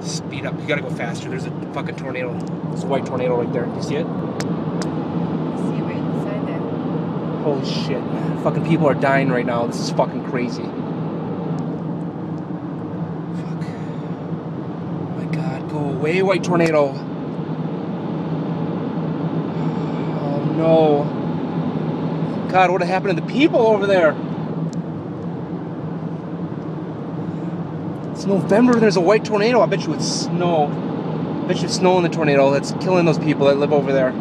Speed up. You gotta go faster. There's a fucking tornado. There's a white tornado right there. Do you see it? I see it right inside there. Holy shit. Fucking people are dying right now. This is fucking crazy. Fuck. Oh my god. Go away, white tornado. Oh no. God, what happened to the people over there? It's November and there's a white tornado. I bet you it's snow. I bet you it's snow in the tornado that's killing those people that live over there.